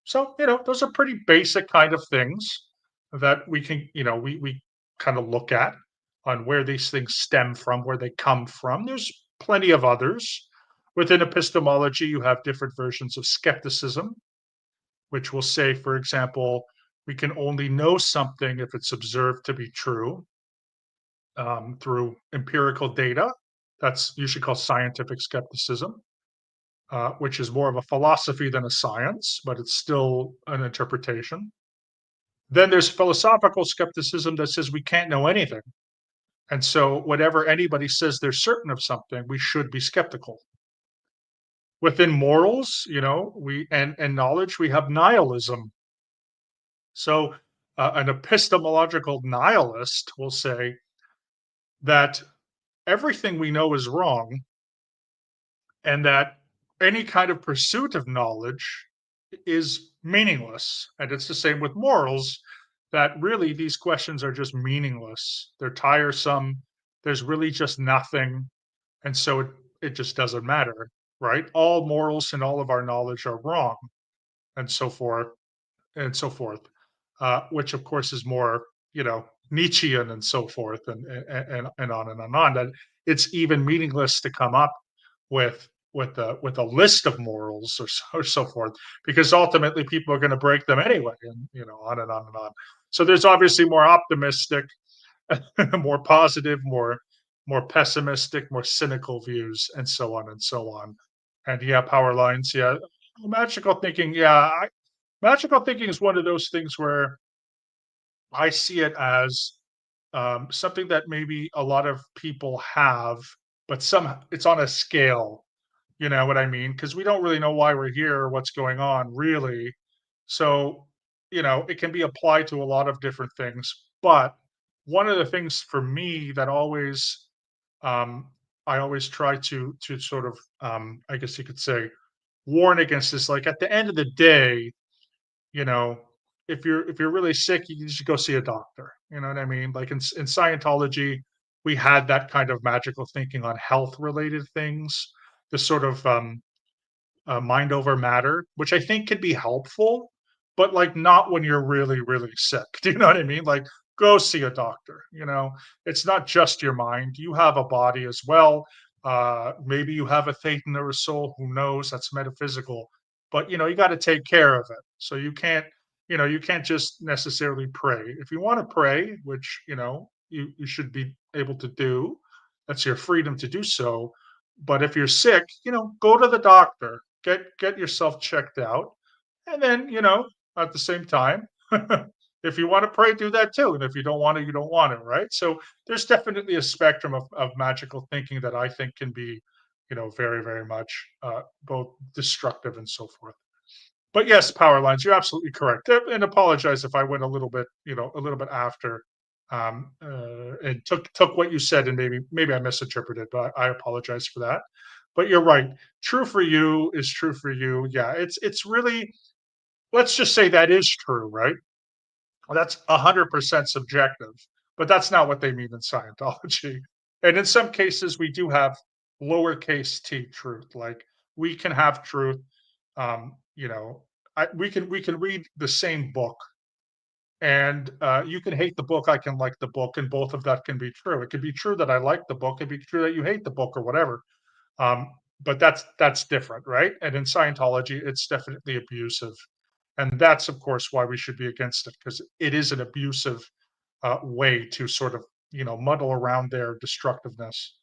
So, those are pretty basic kind of things that we can, we kind of look at on where these things stem from, where they come from. There's plenty of others. Within epistemology, you have different versions of skepticism, which will say, for example, we can only know something if it's observed to be true through empirical data. That's usually called scientific skepticism, which is more of a philosophy than a science, but it's still an interpretation. Then there's philosophical skepticism that says we can't know anything. And so, whatever anybody says they're certain of something, we should be skeptical. Within morals, and knowledge, we have nihilism. So, an epistemological nihilist will say that everything we know is wrong and that any kind of pursuit of knowledge is meaningless. And it's the same with morals, that really these questions are just meaningless. They're tiresome. There's really just nothing. And so it just doesn't matter, right? All morals and all of our knowledge are wrong, and so forth, and so forth, which of course is more, Nietzschean and so forth, and on and on. That it's even meaningless to come up with a list of morals or so forth, because ultimately people are going to break them anyway, and on and on and on. So there's obviously more optimistic, more positive, more pessimistic, more cynical views, and so on and so on. And yeah, power lines. Yeah, magical thinking. Yeah, magical thinking is one of those things where I see it as something that maybe a lot of people have, but some it's on a scale. You know what I mean? Because we don't really know why we're here or what's going on, really. So, it can be applied to a lot of different things. But one of the things for me that um, I always try to sort of, I guess you could say, warn against is like at the end of the day, you know, if you're really sick, you should go see a doctor. You know what I mean? Like in Scientology, we had that kind of magical thinking on health related things, the sort of mind over matter, which I think could be helpful, but like not when you're really, really sick. Do you know what I mean? Like, go see a doctor. It's not just your mind. You have a body as well. Maybe you have a thetan or a soul. Who knows? That's metaphysical. But you got to take care of it. So you can't just necessarily pray. If you want to pray, which you should be able to do, that's your freedom to do so. But if you're sick, go to the doctor, get yourself checked out, and then at the same time, if you want to pray, do that too. And if you don't want to, you don't want to, right? So there's definitely a spectrum of magical thinking that I think can be, very, very much both destructive and so forth. But yes, power lines. You're absolutely correct. And apologize if I went a little bit, a little bit after, and took what you said and maybe I misinterpreted, but I apologize for that. But you're right. True for you is true for you. Yeah, it's really, let's just say that is true, right? Well, that's 100% subjective, but that's not what they mean in Scientology. And in some cases, we do have lowercase t truth. Like we can have truth. You know, we can read the same book, and you can hate the book. I can like the book, and both of that can be true. It could be true that I like the book. It could be true that you hate the book or whatever. Um, but that's different, right? And in Scientology, it's definitely abusive, and that's of course why we should be against it because it is an abusive way to sort of muddle around their destructiveness.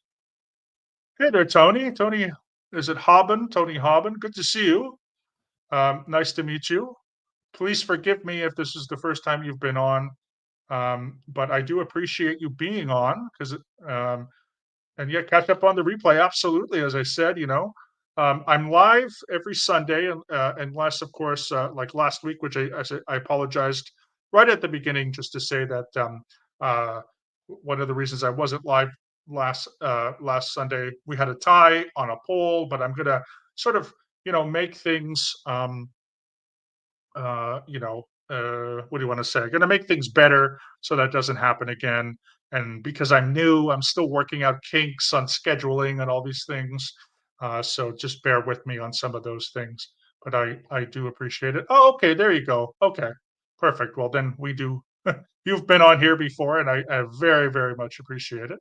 Hey there, Tony. Tony, is it Haben? Tony Haben. Good to see you. Nice to meet you. Please forgive me if this is the first time you've been on, but I do appreciate you being on because and yeah, catch up on the replay. Absolutely, as I said, I'm live every Sunday, unless, of course, like last week, which I apologized right at the beginning, just to say that uh, one of the reasons I wasn't live last Sunday, we had a tie on a poll, but I'm gonna sort of make things what do you want to say? Going to make things better so that doesn't happen again. And because I'm new, I'm still working out kinks on scheduling and all these things. So just bear with me on some of those things. But I do appreciate it. Oh, okay, there you go. Okay, perfect. Well, then we do. You've been on here before, and I very very much appreciate it.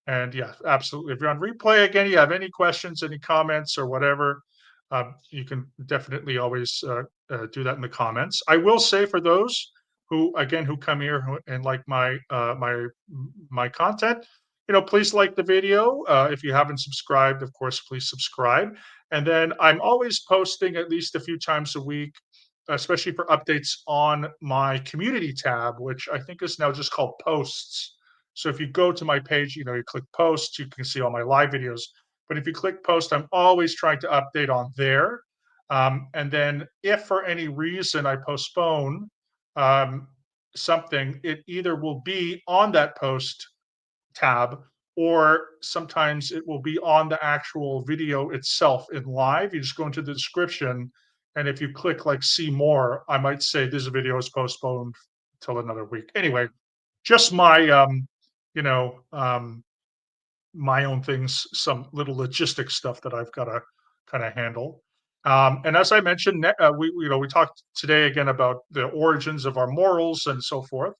And yeah, absolutely. If you're on replay again, you have any questions, any comments, or whatever, you can definitely always do that in the comments. I will say for those who come here and like my content, please like the video. If you haven't subscribed, of course, please subscribe. And then I'm always posting at least a few times a week, especially for updates on my community tab, which I think is now just called posts. So if you go to my page, you click posts, you can see all my live videos. But if you click post, I'm always trying to update on there. And then if for any reason I postpone um, something, it either will be on that post tab or sometimes it will be on the actual video itself in live. You just go into the description, and if you click like see more, I might say this video is postponed till another week. Anyway, just you know, um, my own things, some little logistic stuff that I've got to kind of handle. And as I mentioned, we talked today again about the origins of our morals and so forth.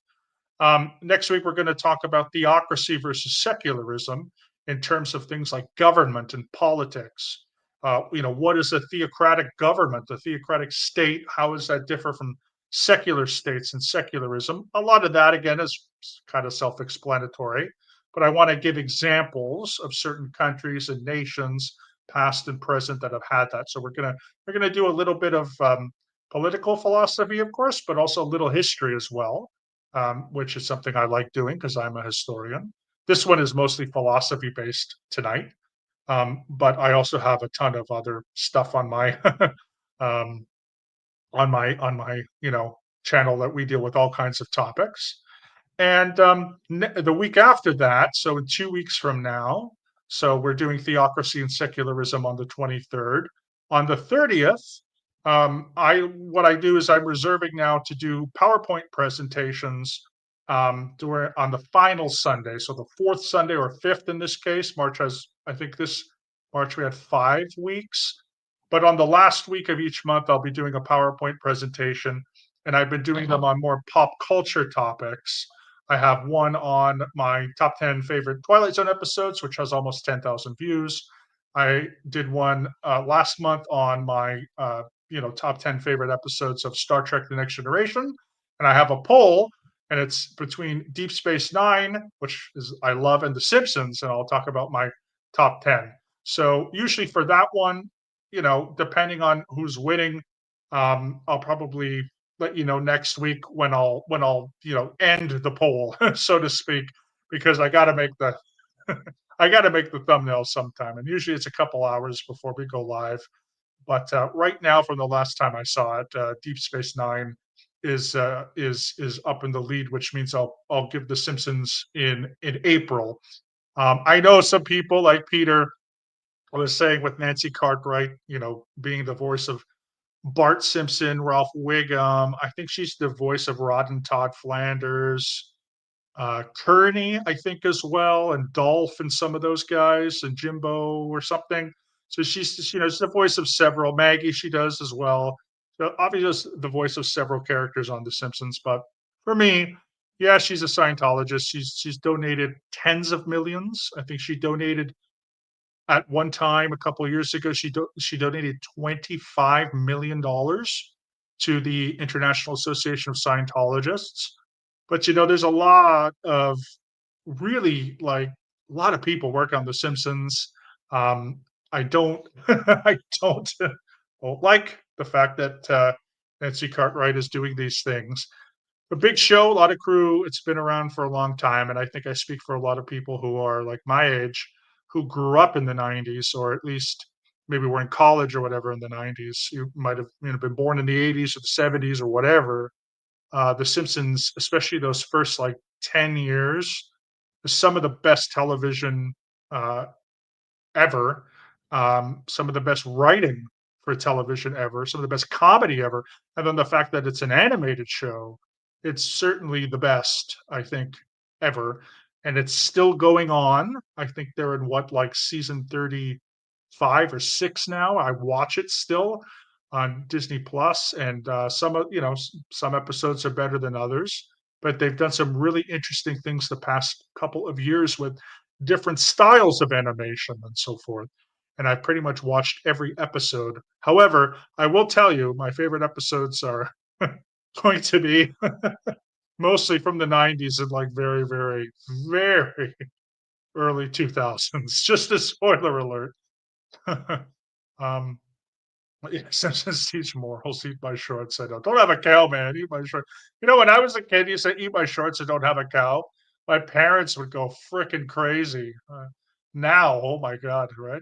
Next week, we're going to talk about theocracy versus secularism in terms of things like government and politics. What is a theocratic government, a theocratic state? How does that differ from secular states and secularism? A lot of that, again, is kind of self explanatory, but I want to give examples of certain countries and nations, past and present, that have had that. So we're gonna do a little bit of political philosophy, of course, but also a little history as well, which is something I like doing because I'm a historian. This one is mostly philosophy based tonight, but I also have a ton of other stuff on my um, on my channel that we deal with all kinds of topics. And the week after that, so in 2 weeks from now, so we're doing theocracy and secularism on the 23rd. On the 30th, I what I do is I'm reserving now to do PowerPoint presentations during on the final Sunday, so the fourth Sunday or fifth in this case. March has, I think this March we had 5 weeks, but on the last week of each month, I'll be doing a PowerPoint presentation, and I've been doing them on more pop culture topics. I have one on my top 10 favorite Twilight Zone episodes, which has almost 10,000 views. I did one last month on my top 10 favorite episodes of Star Trek: The Next Generation, and I have a poll, and it's between Deep Space Nine, which is I love, and The Simpsons, and I'll talk about my top 10. So usually for that one, depending on who's winning, I'll probably let you know next week when I'll end the poll, so to speak, because I got to make the I got to make the thumbnail sometime, and usually it's a couple hours before we go live. But right now, from the last time I saw it, Deep Space Nine is up in the lead, which means I'll give The Simpsons in April. I know some people like Peter was saying with Nancy Cartwright, being the voice of Bart Simpson, Ralph Wiggum. I think she's the voice of Rod and Todd Flanders, Kearney, I think as well, and Dolph and some of those guys, and Jimbo or something. So she's the voice of several. Maggie, she does as well. So obviously the voice of several characters on The Simpsons. But for me, yeah, she's a Scientologist. She's donated tens of millions. I think she donated at one time a couple of years ago. She donated $25 million to the International Association of Scientologists. But there's a lot of really like a lot of people work on The Simpsons. I don't I don't like the fact that Nancy Cartwright is doing these things. A big show, a lot of crew. It's been around for a long time, and I think I speak for a lot of people who are like my age, who grew up in the '90s, or at least maybe were in college or whatever in the '90s. You might have been born in the '80s or the '70s or whatever. The Simpsons, especially those first like 10 years, is some of the best television uh, ever, some of the best writing for television ever, some of the best comedy ever, and then the fact that it's an animated show, it's certainly the best, I think, ever, and it's still going on. I think they're in what, like, season 35 or 6 now. I watch it still on Disney Plus, and, some episodes are better than others, but they've done some really interesting things the past couple of years with different styles of animation and so forth. And I've pretty much watched every episode. However, I will tell you, my favorite episodes are going to be mostly from the '90s and like very, very, very early 2000s. Just a spoiler alert. um, yeah, Simpsons teach morals. Eat my shorts. I don't have a cow, man. Eat my shorts. When I was a kid, you say eat my shorts and don't have a cow. My parents would go freaking crazy. Now, oh my god, right?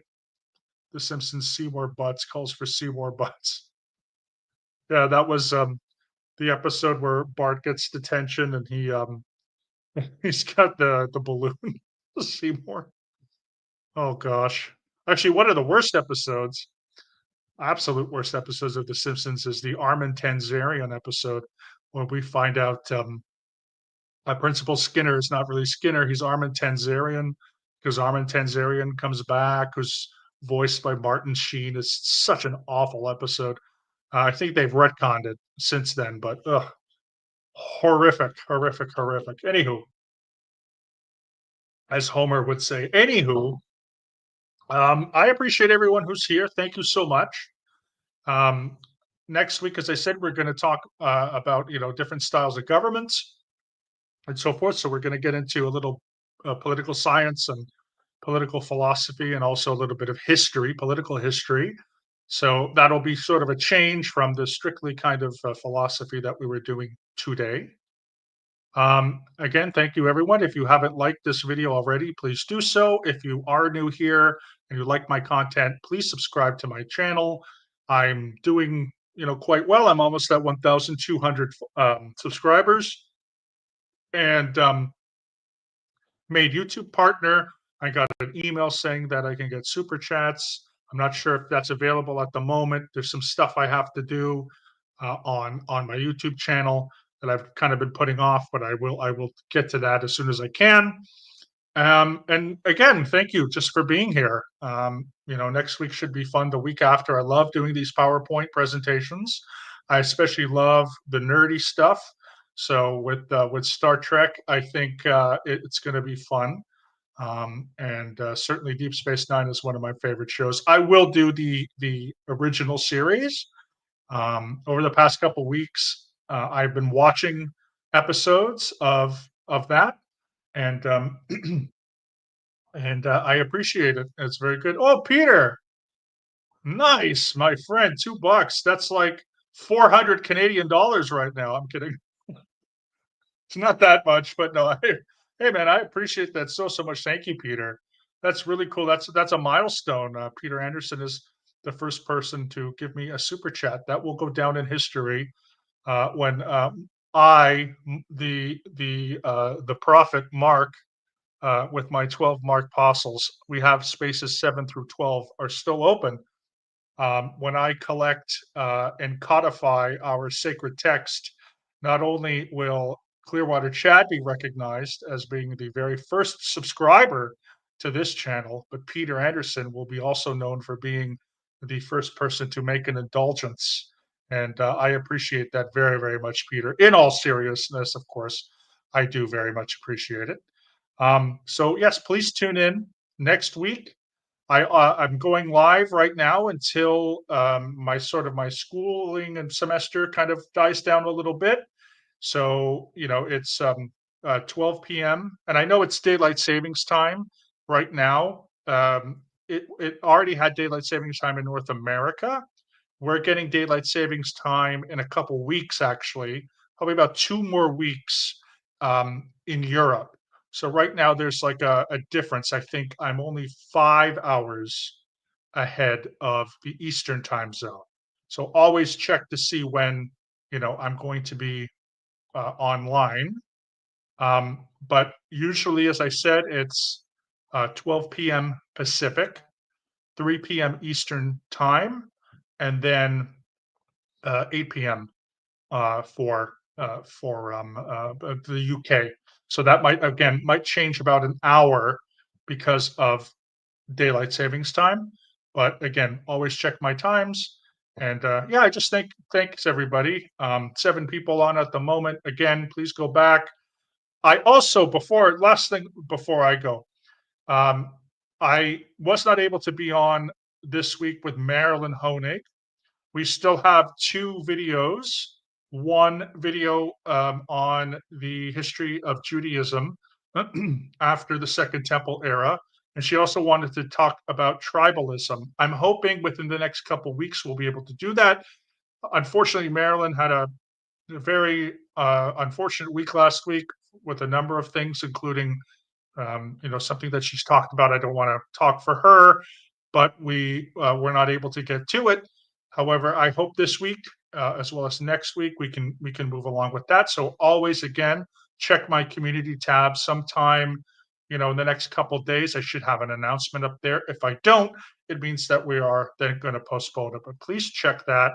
The Simpsons Seymour Butts calls for Seymour Butts. Yeah, that was the episode where Bart gets detention and he's got the balloon. Seymour. Oh gosh. Actually, one of the worst episodes, absolute worst episodes of The Simpsons is the Armin Tanzarian episode where we find out Principal Skinner is not really Skinner, he's Armin Tanzarian, because Armin Tanzarian comes back, who's voiced by Martin Sheen. It's such an awful episode. I think they've retconned it since then, but ugh, horrific, horrific, horrific. Anywho, as Homer would say, anywho, I appreciate everyone who's here. Thank you so much. Um, Next week, as I said, we're going to talk about different styles of governments and so forth. So we're going to get into a little political science and political philosophy, and also a little bit of history, political history. So that'll be sort of a change from the strictly kind of philosophy that we were doing today. Again, thank you everyone. If you haven't liked this video already, please do so. If you are new here and you like my content, please subscribe to my channel. I'm doing quite well. I'm almost at 1,200 subscribers, and made YouTube partner. I got an email saying that I can get super chats. I'm not sure if that's available at the moment. There's some stuff I have to do on my YouTube channel that I've kind of been putting off, but I will get to that as soon as I can. And again, thank you just for being here. Next week should be fun. The week after, I love doing these PowerPoint presentations. I especially love the nerdy stuff. So with Star Trek, I think it's going to be fun. And certainly Deep Space Nine is one of my favorite shows. I will do the original series. Over the past couple weeks, I've been watching episodes of that, and I appreciate it. It's very good. Oh, Peter, nice, my friend. $2. That's like 400 Canadian dollars right now. I'm kidding. It's not that much, but no. Hey, man, I appreciate that so much. Thank you, Peter. That's really cool. That's a milestone. Peter Anderson is the first person to give me a super chat. That will go down in history when the prophet Mark, with my 12 mark apostles, we have spaces 7 through 12 are still open. When I collect and codify our sacred text, not only will Clearwater Chad be recognized as being the very first subscriber to this channel, but Peter Anderson will be also known for being the first person to make an indulgence. And I appreciate that very, very much, Peter. In all seriousness, of course, I do very much appreciate it. So, yes, please tune in next week. I'm going live right now until my schooling and semester kind of dies down a little bit. So it's 12 p.m. and I know it's daylight savings time right now. It already had daylight savings time in North America. We're getting daylight savings time in a couple weeks, actually, probably about 2 more weeks in Europe. So right now there's like a difference. I think I'm only 5 hours ahead of the Eastern time zone. So always check to see when I'm going to be online. But usually, as I said, it's 12 p.m. Pacific, 3 p.m. Eastern time, and then 8 p.m. For the UK. So that might change about an hour because of daylight savings time. But again, always check my times. And yeah, I just thanks everybody. 7 people on at the moment. Again, please go back. I also last thing before I go, um, I was not able to be on this week with Marilyn Honig. We still have 2 videos. One video on the history of Judaism after the Second Temple era. And she also wanted to talk about tribalism. I'm hoping within the next couple of weeks we'll be able to do that. Unfortunately, Marilyn had a very unfortunate week last week with a number of things, including something that she's talked about. I don't want to talk for her, but we were not able to get to it. However, I hope this week, as well as next week, we can move along with that. So always, again, check my community tab. Sometime, in the next couple of days, I should have an announcement up there. If I don't, it means that we are then going to postpone it. But please check that.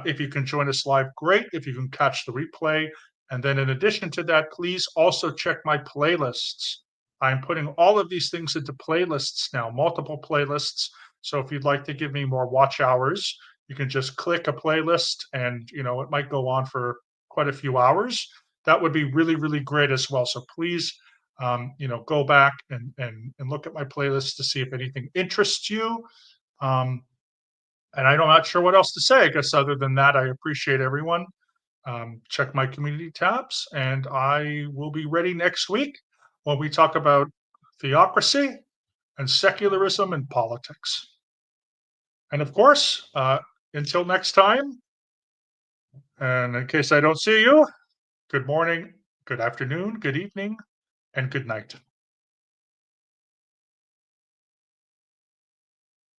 If you can join us live, great. If you can catch the replay. And then in addition to that, please also check my playlists. I'm putting all of these things into playlists now, multiple playlists. So if you'd like to give me more watch hours, you can just click a playlist and, it might go on for quite a few hours. That would be really, really great as well. So please, go back and look at my playlist to see if anything interests you. And I'm not sure what else to say. I guess other than that, I appreciate everyone. Check my community tabs, and I will be ready next week when we talk about theocracy and secularism and politics. And of course, until next time, and in case I don't see you, good morning, good afternoon, good evening, and good night.